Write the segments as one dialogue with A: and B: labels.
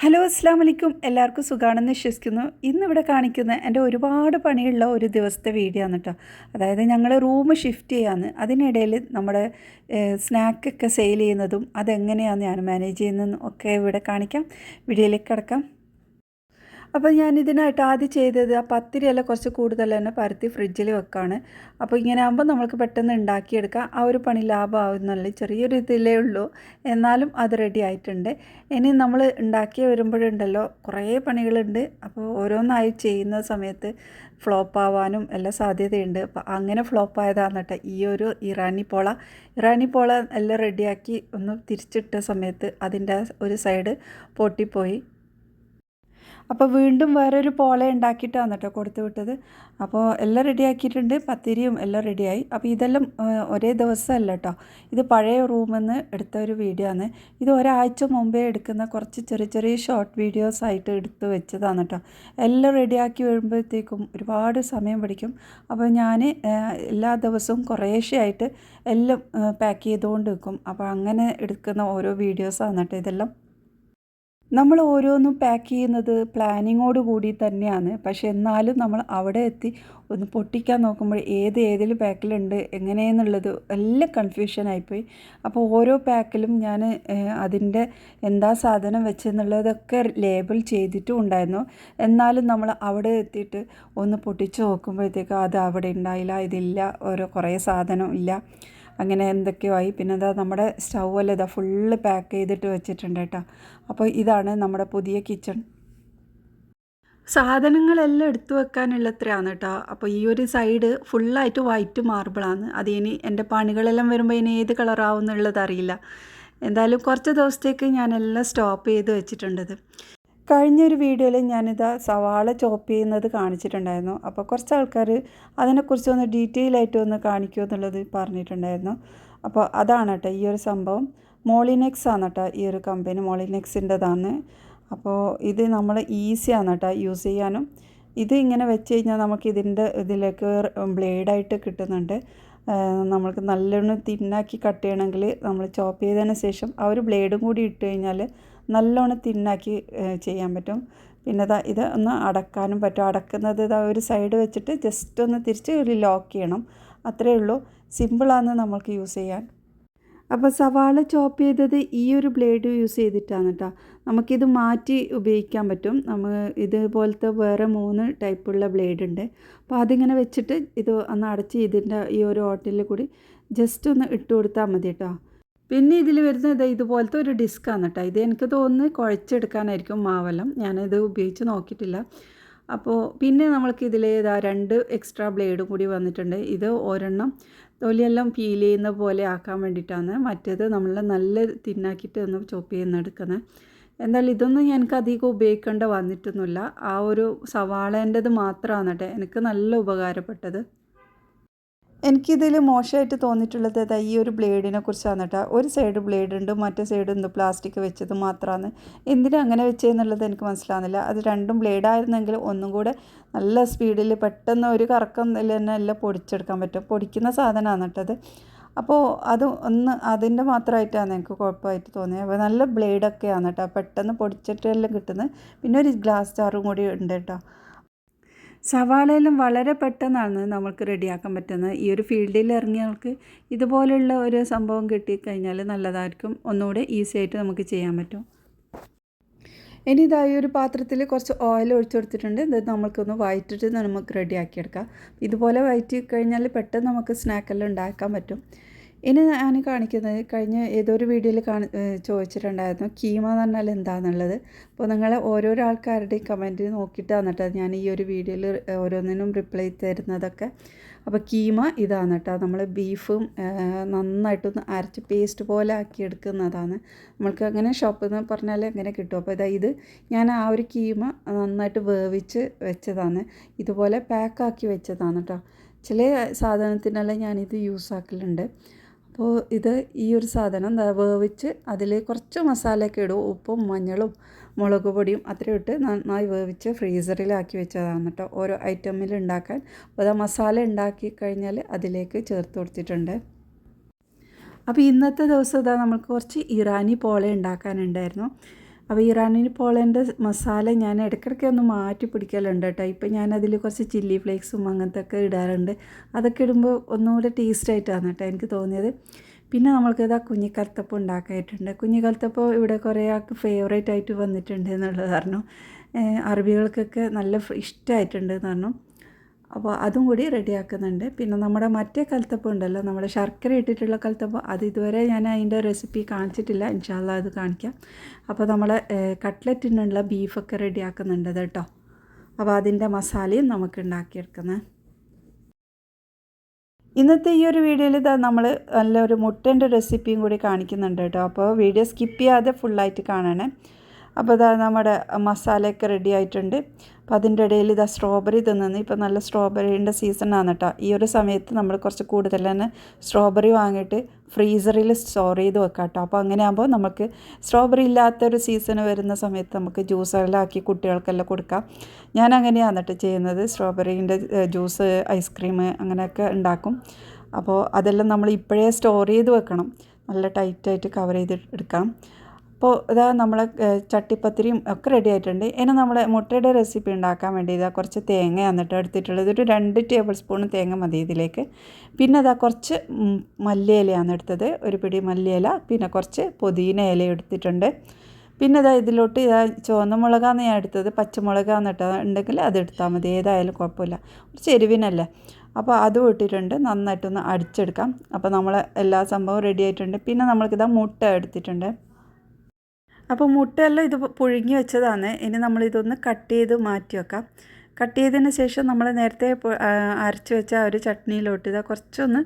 A: Hello അസ്സാം വലൈക്കും. എല്ലാവർക്കും സുഖമാണെന്ന് വിശ്വസിക്കുന്നു. ഇന്നിവിടെ കാണിക്കുന്ന എൻ്റെ ഒരുപാട് പണിയുള്ള ഒരു ദിവസത്തെ വീഡിയോ ആണ് കേട്ടോ. അതായത് ഞങ്ങൾ റൂം ഷിഫ്റ്റ് ചെയ്യാമെന്ന്, അതിനിടയിൽ നമ്മുടെ സ്നാക്കൊക്കെ സെയിൽ ചെയ്യുന്നതും അതെങ്ങനെയാണ് ഞാൻ മാനേജ് ചെയ്യുന്നതെന്നും ഒക്കെ ഇവിടെ കാണിക്കാം. വീഡിയോയിലേക്ക് കിടക്കാം. അപ്പോൾ ഞാൻ ഇതിനായിട്ട് ആദ്യം ചെയ്തത് ആ പത്തിരിയെല്ലാം കുറച്ച് കൂടുതൽ തന്നെ പരത്തി ഫ്രിഡ്ജിൽ വെക്കാണ്. അപ്പോൾ ഇങ്ങനെ ആകുമ്പോൾ നമുക്ക് പെട്ടെന്ന് ഉണ്ടാക്കിയെടുക്കാം. ആ ഒരു പണി ലാഭമാവുന്നുള്ള ചെറിയൊരു ഇതിലേ ഉള്ളൂ, എന്നാലും അത് റെഡി ആയിട്ടുണ്ട്. ഇനി നമ്മൾ ഉണ്ടാക്കി വരുമ്പോഴുണ്ടല്ലോ കുറേ പണികളുണ്ട്. അപ്പോൾ ഓരോന്നായി ചെയ്യുന്ന സമയത്ത് ഫ്ലോപ്പ് ആവാനും എല്ലാം സാധ്യതയുണ്ട്. അപ്പോൾ അങ്ങനെ ഫ്ലോപ്പായതാണ് കേട്ടോ ഈ ഒരു ഇറാനി പോള എല്ലാം റെഡിയാക്കി ഒന്ന് തിരിച്ചിട്ട സമയത്ത് അതിൻ്റെ ഒരു സൈഡ് പൊട്ടിപ്പോയി. അപ്പോൾ വീണ്ടും വേറൊരു പോള ഉണ്ടാക്കിയിട്ടാണ് കേട്ടോ കൊടുത്തു വിട്ടത്. അപ്പോൾ എല്ലാം റെഡിയാക്കിയിട്ടുണ്ട്, പത്തിരിയും എല്ലാം റെഡിയായി. അപ്പോൾ ഇതെല്ലാം ഒരേ ദിവസമല്ല കേട്ടോ, ഇത് പഴയ റൂമിൽ നിന്ന് എടുത്ത ഒരു വീഡിയോ ആണ്. ഇത് ഒരാഴ്ച മുമ്പേ എടുക്കുന്ന കുറച്ച് ചെറിയ ചെറിയ ഷോർട്ട് വീഡിയോസ് ആയിട്ട് എടുത്ത് വെച്ചതാണ് കേട്ടോ. എല്ലാം റെഡിയാക്കി വരുമ്പോഴത്തേക്കും ഒരുപാട് സമയം പിടിക്കും. അപ്പോൾ ഞാൻ എല്ലാ ദിവസവും കുറേശ്ശെയായിട്ട് എല്ലാം പാക്ക് ചെയ്തുകൊണ്ട് വെക്കും. അപ്പോൾ അങ്ങനെ എടുക്കുന്ന ഓരോ വീഡിയോസാണ് കേട്ടോ ഇതെല്ലാം. നമ്മൾ ഓരോന്നും പാക്ക് ചെയ്യുന്നത് പ്ലാനിങ്ങോട് കൂടി തന്നെയാണ്. പക്ഷെ എന്നാലും നമ്മൾ അവിടെ എത്തി ഒന്ന് പൊട്ടിക്കാൻ നോക്കുമ്പോൾ ഏതിൽ പാക്കിലുണ്ട് എങ്ങനെയെന്നുള്ളത് എല്ലാം കൺഫ്യൂഷനായിപ്പോയി. അപ്പോൾ ഓരോ പാക്കിലും ഞാൻ അതിൻ്റെ എന്താ സാധനം വെച്ചെന്നുള്ളതൊക്കെ ലേബിൾ ചെയ്തിട്ടും ഉണ്ടായിരുന്നു. എന്നാലും നമ്മൾ അവിടെ എത്തിയിട്ട് ഒന്ന് പൊട്ടിച്ച് നോക്കുമ്പോഴത്തേക്ക് അത് അവിടെ ഉണ്ടായില്ല, ഇതില്ല, കുറേ സാധനം ഇല്ല, അങ്ങനെ എന്തൊക്കെയോ ആയി. പിന്നെ എന്താ നമ്മുടെ സ്റ്റൗവെല്ലാം ഇതാ ഫുള്ള് പാക്ക് ചെയ്തിട്ട് വെച്ചിട്ടുണ്ട് കേട്ടോ. അപ്പോൾ ഇതാണ് നമ്മുടെ പുതിയ കിച്ചൺ. സാധനങ്ങളെല്ലാം എടുത്തു വെക്കാനുള്ളത്രയാണ് കേട്ടോ. അപ്പോൾ ഈ ഒരു സൈഡ് ഫുള്ളായിട്ട് വൈറ്റ് മാർബിളാണ്. അതിനി എൻ്റെ പണികളെല്ലാം വരുമ്പോൾ ഇനി ഏത് കളറാവും എന്നുള്ളത് അറിയില്ല. എന്തായാലും കുറച്ച് ദിവസത്തേക്ക് ഞാനെല്ലാം സ്റ്റോപ്പ് ചെയ്ത് വെച്ചിട്ടുണ്ടത്. കഴിഞ്ഞൊരു വീഡിയോയിൽ ഞാനിതാ സവാള ചോപ്പ് ചെയ്യുന്നത് കാണിച്ചിട്ടുണ്ടായിരുന്നു. അപ്പോൾ കുറച്ച് ആൾക്കാർ അതിനെക്കുറിച്ചൊന്ന് ഡീറ്റെയിൽ ആയിട്ട് ഒന്ന് കാണിക്കുമോ എന്നുള്ളത് പറഞ്ഞിട്ടുണ്ടായിരുന്നു. അപ്പോൾ അതാണ് കേട്ടോ ഈ ഒരു സംഭവം. മോളിനെക്സ് ആണ് കേട്ടോ ഈ ഒരു കമ്പനി, മോളിനെക്സിൻ്റെതാണ്. അപ്പോൾ ഇത് നമ്മൾ ഈസിയാണ് കേട്ടോ യൂസ് ചെയ്യാനും. ഇത് ഇങ്ങനെ വെച്ച് കഴിഞ്ഞാൽ നമുക്ക് ഇതിലേക്ക് ബ്ലേഡായിട്ട് കിട്ടുന്നുണ്ട്. നമ്മൾക്ക് നല്ലോണം തിന്നാക്കി കട്ട് ചെയ്യണമെങ്കിൽ നമ്മൾ ചോപ്പ് ചെയ്തതിന് ശേഷം ആ ഒരു ബ്ലേഡും കൂടി ഇട്ട് കഴിഞ്ഞാൽ നല്ലോണം തിന്നാക്കി ചെയ്യാൻ പറ്റും. പിന്നെ ഇത് ഒന്ന് അടക്കാനും പറ്റും. അടക്കുന്നത് ഒരു സൈഡ് വെച്ചിട്ട് ജസ്റ്റ് ഒന്ന് തിരിച്ച് ഒരു ലോക്ക് ചെയ്യണം, അത്രയേ ഉള്ളൂ. സിമ്പിളാണ് നമ്മൾക്ക് യൂസ് ചെയ്യാൻ. അപ്പോൾ സവാള ചോപ്പ് ചെയ്തത് ഈ ഒരു ബ്ലേഡ് യൂസ് ചെയ്തിട്ടാണ് കേട്ടോ. നമുക്കിത് മാറ്റി ഉപയോഗിക്കാൻ പറ്റും. ഇതുപോലത്തെ വേറെ 3 ടൈപ്പുള്ള ബ്ലേഡ് ഉണ്ട്. അപ്പോൾ അതിങ്ങനെ വെച്ചിട്ട് ഇത് ഒന്ന് അടച്ച് ഇതിൻ്റെ ഈ ഒരു ഓട്ടിൽ കൂടി ജസ്റ്റ് ഒന്ന് ഇട്ട് കൊടുത്താൽ മതി കേട്ടോ. പിന്നെ ഇതിൽ വരുന്നത് ഇതുപോലത്തെ ഒരു ഡിസ്ക്കാണ് കേട്ടോ. ഇത് എനിക്ക് തോന്നുന്നു കുഴച്ചെടുക്കാനായിരിക്കും മാവെല്ലാം, ഞാനിത് ഉപയോഗിച്ച് നോക്കിയിട്ടില്ല. അപ്പോൾ പിന്നെ നമ്മൾക്ക് ഇതിൽ 2 എക്സ്ട്രാ ബ്ലേഡും കൂടി വന്നിട്ടുണ്ട്. ഇത് ഒരെണ്ണം തൊലിയെല്ലാം പീൽ ചെയ്യുന്ന പോലെ ആക്കാൻ വേണ്ടിയിട്ടാണ്. മറ്റേത് നമ്മൾ നല്ല തിന്നാക്കിയിട്ട് ഒന്ന് ചോപ്പ് ചെയ്യുന്നെടുക്കുന്നത്. എന്തായാലും ഇതൊന്നും എനിക്ക് അധികം ഉപയോഗിക്കേണ്ട വന്നിട്ടൊന്നുമില്ല. ആ ഒരു സവാളേൻ്റെത് മാത്രമാണ് കേട്ടോ എനിക്ക് നല്ല ഉപകാരപ്പെട്ടത്. എനിക്കിതിൽ മോശമായിട്ട് തോന്നിയിട്ടുള്ളത് ഈ ഒരു ബ്ലേഡിനെ കുറിച്ചാണ് കേട്ടോ. ഒരു സൈഡ് ബ്ലേഡ് ഉണ്ട്, മറ്റേ സൈഡ് പ്ലാസ്റ്റിക് വെച്ചത് മാത്രമാണ്. എന്തിനാ അങ്ങനെ വെച്ചതെന്നുള്ളത് എനിക്ക് മനസ്സിലാകുന്നില്ല. അത് രണ്ടും ബ്ലേഡായിരുന്നെങ്കിൽ ഒന്നും കൂടെ നല്ല സ്പീഡിൽ പെട്ടെന്ന് ഒരു കറക്കം തന്നെ എല്ലാം പൊടിച്ചെടുക്കാൻ പറ്റും. പൊടിക്കുന്ന സാധനമാണ് കേട്ടത്. അപ്പോൾ അത് അതിൻ്റെ മാത്രമായിട്ടാണ് എനിക്ക് കുഴപ്പമായിട്ട് തോന്നിയത്. അപ്പോൾ നല്ല ബ്ലേഡൊക്കെയാണ് കേട്ടോ, പെട്ടെന്ന് പൊടിച്ചിട്ടെല്ലാം കിട്ടുന്നത്. പിന്നെ ഒരു ഗ്ലാസ് ജാറും കൂടി ഉണ്ട് കേട്ടോ. സവാളയെല്ലാം വളരെ പെട്ടെന്നാണ് നമുക്ക് റെഡിയാക്കാൻ പറ്റുന്നത്. ഈ ഒരു ഫീൽഡിൽ ഇറങ്ങിയവർക്ക് ഇതുപോലുള്ള ഒരു സംഭവം കിട്ടിക്കഴിഞ്ഞാൽ നല്ലതായിരിക്കും, ഒന്നുകൂടെ ഈസി ആയിട്ട് നമുക്ക് ചെയ്യാൻ പറ്റും. ഇനി ഇതായി ഒരു പാത്രത്തിൽ കുറച്ച് ഓയിൽ ഒഴിച്ചു കൊടുത്തിട്ടുണ്ട്. ഇത് നമുക്കൊന്ന് വഴറ്റിട്ട് നമുക്ക് റെഡിയാക്കിയെടുക്കാം. ഇതുപോലെ വഴറ്റി കഴിഞ്ഞാൽ പെട്ടെന്ന് നമുക്ക് സ്നാക്കെല്ലാം ഉണ്ടാക്കാൻ പറ്റും. ഇനി ഞാൻ കാണിക്കുന്നത് കഴിഞ്ഞ ഏതൊരു വീഡിയോയിൽ ചോദിച്ചിട്ടുണ്ടായിരുന്നു കീമ എന്ന് പറഞ്ഞാൽ എന്താണെന്നുള്ളത്. അപ്പോൾ നിങ്ങൾ ഓരോരോ ആൾക്കാരുടെയും കമൻറ്റ് നോക്കിയിട്ടാണ് കേട്ടോ ഞാൻ ഈ ഒരു വീഡിയോയിൽ ഓരോന്നിനും റിപ്ലൈ തരുന്നതൊക്കെ. അപ്പോൾ കീമ ഇതാണ് കേട്ടോ, നമ്മൾ ബീഫും നന്നായിട്ടൊന്ന് അരച്ച് പേസ്റ്റ് പോലെ ആക്കിയെടുക്കുന്നതാണ്. നമ്മൾക്ക് അങ്ങനെ ഷോപ്പിൽ നിന്ന് പറഞ്ഞാൽ അങ്ങനെ കിട്ടും. അപ്പോൾ ഇത് ഞാൻ ആ ഒരു കീമ നന്നായിട്ട് വേവിച്ച് വെച്ചതാണ്, ഇതുപോലെ പാക്കാക്കി വെച്ചതാണ് കേട്ടോ. ചില സാധനത്തിനെല്ലാം ഞാനിത് യൂസ് ആക്കലുണ്ട്. അപ്പോൾ ഈ ഒരു സാധനം വേവിച്ച് അതിൽ കുറച്ച് മസാലയൊക്കെ ഇടും, ഉപ്പും മഞ്ഞളും മുളക് പൊടിയും അത്രയും ഇട്ട് നന്നായി വേവിച്ച് ഫ്രീസറിലാക്കി വെച്ചതാണ് കേട്ടോ ഓരോ ഐറ്റമിൽ ഉണ്ടാക്കാൻ. അപ്പോൾ മസാല ഉണ്ടാക്കി കഴിഞ്ഞാൽ അതിലേക്ക് ചേർത്ത് കൊടുത്തിട്ടുണ്ട്. അപ്പോൾ ഇന്നത്തെ ദിവസം നമുക്ക് കുറച്ച് ഇറാനി പോള ഉണ്ടാക്കാനുണ്ടായിരുന്നു. അപ്പോൾ ഇറാനി പോളേൻ്റെ മസാല ഞാൻ ഇടയ്ക്കിടയ്ക്ക് ഒന്ന് മാറ്റി പിടിക്കലുണ്ട് കേട്ടോ. ഇപ്പം ഞാനതിൽ കുറച്ച് ചില്ലി ഫ്ലേക്സും അങ്ങനത്തെ ഒക്കെ ഇടാറുണ്ട്. അതൊക്കെ ഇടുമ്പോൾ ഒന്നുകൂടെ ടേസ്റ്റായിട്ടാണ് കേട്ടോ എനിക്ക് തോന്നിയത്. പിന്നെ നമ്മൾക്കിതാ കുഞ്ഞിക്കലത്തപ്പം ഉണ്ടാക്കിയിട്ടുണ്ട്. കുഞ്ഞിക്കലത്തപ്പം ഇവിടെ കുറേ ആൾക്ക് ഫേവറേറ്റ് ആയിട്ട് വന്നിട്ടുണ്ട് എന്നുള്ളത് കാരണം അറബികൾക്കൊക്കെ നല്ല ഇഷ്ടമായിട്ടുണ്ട് എന്ന് പറഞ്ഞു. അപ്പോൾ അതും കൂടി റെഡിയാക്കുന്നുണ്ട്. പിന്നെ നമ്മുടെ മറ്റേ കലത്തപ്പം ഉണ്ടല്ലോ, നമ്മുടെ ശർക്കര ഇട്ടിട്ടുള്ള കലത്തപ്പം, അത് ഇതുവരെ ഞാൻ അതിൻ്റെ റെസിപ്പി കാണിച്ചിട്ടില്ല. ഇൻഷാ അല്ലാ അത് കാണിക്കാം. അപ്പോൾ നമ്മളെ കട്ട്ലറ്റിനുള്ള ബീഫൊക്കെ റെഡിയാക്കുന്നുണ്ട് കേട്ടോ. അപ്പോൾ അതിൻ്റെ മസാലയും നമുക്ക് ഉണ്ടാക്കിയെടുക്കുന്നത്. ഇന്നത്തെ ഈ ഒരു വീഡിയോയിൽ നമ്മൾ നല്ലൊരു മുട്ടേൻ്റെ റെസിപ്പിയും കൂടി കാണിക്കുന്നുണ്ട് കേട്ടോ. അപ്പോൾ വീഡിയോ സ്കിപ്പ് ചെയ്യാതെ ഫുള്ളായിട്ട് കാണണേ. അപ്പോൾ ഇതാ നമ്മുടെ മസാലയൊക്കെ റെഡി ആയിട്ടുണ്ട്. അപ്പോൾ അതിൻ്റെ ഇടയിൽ ഇതാ സ്ട്രോബെറി തിന്നുന്നു. ഇപ്പോൾ നല്ല സ്ട്രോബെറീൻ്റെ സീസണാണ് കേട്ടോ. ഈ ഒരു സമയത്ത് നമ്മൾ കുറച്ച് കൂടുതൽ തന്നെ സ്ട്രോബെറി വാങ്ങിയിട്ട് ഫ്രീസറിൽ സ്റ്റോർ ചെയ്ത് വെക്കാം കേട്ടോ. അപ്പോൾ അങ്ങനെ ആകുമ്പോൾ നമുക്ക് സ്ട്രോബെറി ഇല്ലാത്തൊരു സീസണ് വരുന്ന സമയത്ത് നമുക്ക് ജ്യൂസുകളാക്കി കുട്ടികൾക്കെല്ലാം കൊടുക്കാം. ഞാൻ അങ്ങനെയാണ് കേട്ടോ ചെയ്യുന്നത്. സ്ട്രോബെറീൻ്റെ ജ്യൂസ്, ഐസ്ക്രീം അങ്ങനെയൊക്കെ ഉണ്ടാക്കും. അപ്പോൾ അതെല്ലാം നമ്മൾ ഇപ്പോഴേ സ്റ്റോർ ചെയ്ത് വെക്കണം. നല്ല ടൈറ്റായിട്ട് കവർ ചെയ്ത് എടുക്കാം. അപ്പോൾ ഇതാ നമ്മളെ ചട്ടിപ്പത്തിരിയും ഒക്കെ റെഡി ആയിട്ടുണ്ട്. ഇനി നമ്മളെ മുട്ടയുടെ റെസിപ്പി ഉണ്ടാക്കാൻ വേണ്ടി ഇതാ കുറച്ച് തേങ്ങ എന്നിട്ട് എടുത്തിട്ടുള്ളത്. ഒരു 2 ടേബിൾ സ്പൂൺ തേങ്ങ മതി ഇതിലേക്ക്. പിന്നെ ഇതാ കുറച്ച് മല്ലിയിലയാണ് എടുത്തത്, ഒരു പിടി മല്ലിയില. പിന്നെ കുറച്ച് പുതിന ഇല എടുത്തിട്ടുണ്ട്. പിന്നെ ഇതാ ഇതിലോട്ട് ഇതാ ചുവന്ന മുളകാണ് ഞാൻ എടുത്തത്. പച്ചമുളകാണ് ഉണ്ടെങ്കിൽ അത് എടുത്താൽ മതി, ഏതായാലും കുഴപ്പമില്ല. കുറച്ച് എരിവിനല്ലേ. അപ്പോൾ അതും ഇട്ടിട്ടുണ്ട്. നന്നായിട്ടൊന്ന് അടിച്ചെടുക്കാം. അപ്പോൾ നമ്മൾ എല്ലാ സംഭവവും റെഡി ആയിട്ടുണ്ട്. പിന്നെ നമ്മൾക്കിതാ മുട്ട എടുത്തിട്ടുണ്ട്. അപ്പോൾ മുട്ടയെല്ലാം ഇത് പുഴുങ്ങി വെച്ചതാണ്. ഇനി നമ്മളിതൊന്ന് കട്ട് ചെയ്ത് മാറ്റി വെക്കാം. കട്ട് ചെയ്തതിന് ശേഷം നമ്മൾ നേരത്തെ അരച്ച് വെച്ച ഒരു ചട്നിയിലോട്ട് ഇതാ കുറച്ചൊന്ന്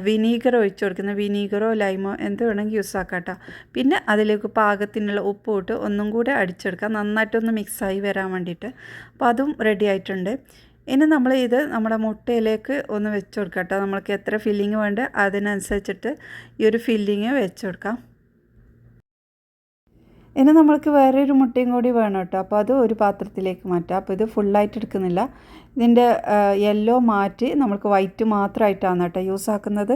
A: വിനീഗർ ഒഴിച്ച് കൊടുക്കുന്നത്. വിനീഗറോ ലൈമോ എന്ത് വേണമെങ്കിൽ യൂസ് ആക്കാം കേട്ടോ. പിന്നെ അതിലേക്ക് പാകത്തിനുള്ള ഉപ്പ് ഇട്ട് ഒന്നും കൂടെ അടിച്ചെടുക്കാം, നന്നായിട്ടൊന്ന് മിക്സായി വരാൻ വേണ്ടിയിട്ട്. അപ്പോൾ അതും റെഡി ആയിട്ടുണ്ട്. ഇനി നമ്മൾ ഇത് നമ്മുടെ മുട്ടയിലേക്ക് ഒന്ന് വെച്ച് കൊടുക്കാം കേട്ടോ. നമ്മൾക്ക് എത്ര ഫില്ലിങ് വേണ്ട അതിനനുസരിച്ചിട്ട് ഈ ഒരു ഫില്ലിങ് വെച്ച് കൊടുക്കാം. ഇനി നമ്മൾക്ക് വേറൊരു മുട്ടയും കൂടി വേണം കേട്ടോ. അപ്പോൾ അത് ഒരു പാത്രത്തിലേക്ക് മാറ്റാം. അപ്പോൾ ഇത് ഫുള്ളായിട്ട് എടുക്കുന്നില്ല. ഇതിൻ്റെ യെല്ലോ മാറ്റി നമ്മൾക്ക് വൈറ്റ് മാത്രമായിട്ടാണ് കേട്ടോ യൂസ് ആക്കുന്നത്.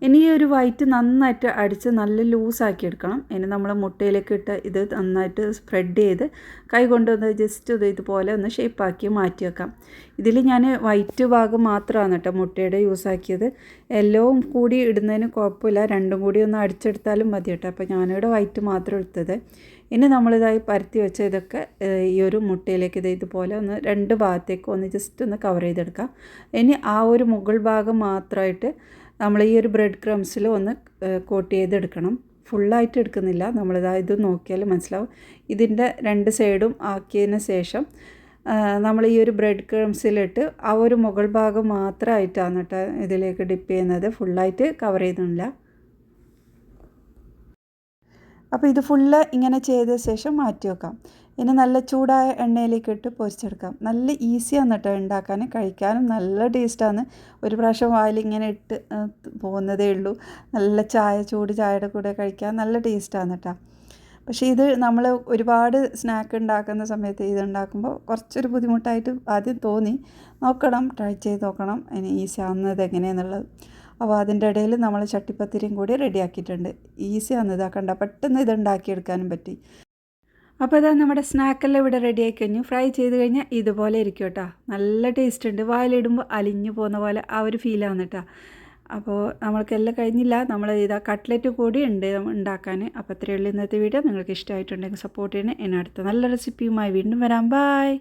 A: ഇനി ഈ ഒരു വൈറ്റ് നന്നായിട്ട് അടിച്ച് നല്ല ലൂസാക്കി എടുക്കണം. ഇനി നമ്മൾ മുട്ടയിലേക്ക് ഇട്ട് ഇത് നന്നായിട്ട് സ്പ്രെഡ് ചെയ്ത് കൈ കൊണ്ടൊന്ന് ജസ്റ്റ് ഇതുപോലെ ഒന്ന് ഷേപ്പാക്കി മാറ്റി വെക്കാം. ഇതിൽ ഞാൻ വൈറ്റ് ഭാഗം മാത്രമാണ് കേട്ടോ മുട്ടയുടെ യൂസ് ആക്കിയത്. എല്ലാം കൂടി ഇടുന്നതിന് കുഴപ്പമില്ല, രണ്ടും കൂടി ഒന്ന് അടിച്ചെടുത്താലും മതി കേട്ടോ. അപ്പോൾ ഞാനിവിടെ വൈറ്റ് മാത്രം എടുത്തത്. ഇനി നമ്മളിതായി പരത്തി വെച്ച ഇതൊക്കെ ഈ ഒരു മുട്ടയിലേക്ക് ഇതുപോലെ ഒന്ന് 2 ഭാഗത്തേക്ക് ഒന്ന് ജസ്റ്റ് ഒന്ന് കവർ ചെയ്തെടുക്കാം. ഇനി ആ ഒരു മുകൾ ഭാഗം മാത്രമായിട്ട് നമ്മൾ ഈ ഒരു ബ്രെഡ് ക്രംസിൽ ഒന്ന് കോട്ട് ചെയ്തെടുക്കണം. ഫുള്ളായിട്ട് എടുക്കുന്നില്ല. നമ്മളിതാ ഇത് നോക്കിയാൽ മനസ്സിലാവും. ഇതിൻ്റെ 2 സൈഡും ആക്കിയതിന് ശേഷം നമ്മൾ ഈ ഒരു ബ്രെഡ് ക്രംസിലിട്ട് ആ ഒരു മുകൾ ഭാഗം മാത്രമായിട്ടാണ് കേട്ടോ ഇതിലേക്ക് ഡിപ്പ് ചെയ്യുന്നത്. ഫുള്ളായിട്ട് കവർ ചെയ്യുന്നില്ല. അപ്പോൾ ഇത് ഫുള്ള് ഇങ്ങനെ ചെയ്ത ശേഷം മാറ്റി വെക്കാം. ഇനി നല്ല ചൂടായ എണ്ണയിലേക്ക് ഇട്ട് പൊരിച്ചെടുക്കാം. നല്ല ഈസിയാണ് കേട്ടോ ഉണ്ടാക്കാൻ, കഴിക്കാനും നല്ല ടേസ്റ്റാണ്. ഒരു പ്രാവശ്യം വായിൽ ഇങ്ങനെ ഇട്ട് പോകുന്നതേ ഉള്ളൂ. നല്ല ചൂട് ചായയുടെ കൂടെ കഴിക്കാൻ നല്ല ടേസ്റ്റാണ് കേട്ടോ. പക്ഷേ ഇത് നമ്മൾ ഒരുപാട് സ്നാക്ക് ഉണ്ടാക്കുന്ന സമയത്ത് ഇതുണ്ടാക്കുമ്പോൾ കുറച്ചൊരു ബുദ്ധിമുട്ടായിട്ട് ആദ്യം തോന്നി. നോക്കണം, ട്രൈ ചെയ്ത് നോക്കണം ഇനി ഈസി ആവുന്നത് എങ്ങനെയാണെന്നുള്ളത്. അപ്പോൾ അതിൻ്റെ ഇടയിൽ നമ്മൾ ചട്ടിപ്പത്തിരിയും കൂടി റെഡിയാക്കിയിട്ടുണ്ട്. ഈസിയാണ് ഇതാക്കണ്ട, പെട്ടെന്ന് ഇത് ഉണ്ടാക്കിയെടുക്കാനും പറ്റി. അപ്പോൾ ഇതാ നമ്മുടെ സ്നാക്കെല്ലാം ഇവിടെ റെഡി ആയി കഴിഞ്ഞു. ഫ്രൈ ചെയ്ത് കഴിഞ്ഞാൽ ഇതുപോലെ ഇരിക്കും കേട്ടോ. നല്ല ടേസ്റ്റ് ഉണ്ട്. വായിലിടുമ്പോൾ അലിഞ്ഞു പോകുന്ന പോലെ ആ ഒരു ഫീലാണ് കേട്ടോ. അപ്പോൾ നമ്മൾക്കെല്ലാം കഴിഞ്ഞില്ല, നമ്മൾ ഇതാ കട്ട്ലറ്റ് കൂടി ഉണ്ട് ഉണ്ടാക്കാൻ. അപ്പോൾ ഇത്രയേ ഉള്ളൂ ഇന്നത്തെ വീഡിയോ. നിങ്ങൾക്ക് ഇഷ്ടമായിട്ടുണ്ടെങ്കിൽ സപ്പോർട്ട് ചെയ്യണേ. ഇനി അടുത്ത നല്ല റെസിപ്പിയുമായി വീണ്ടും വരാം. ബൈ.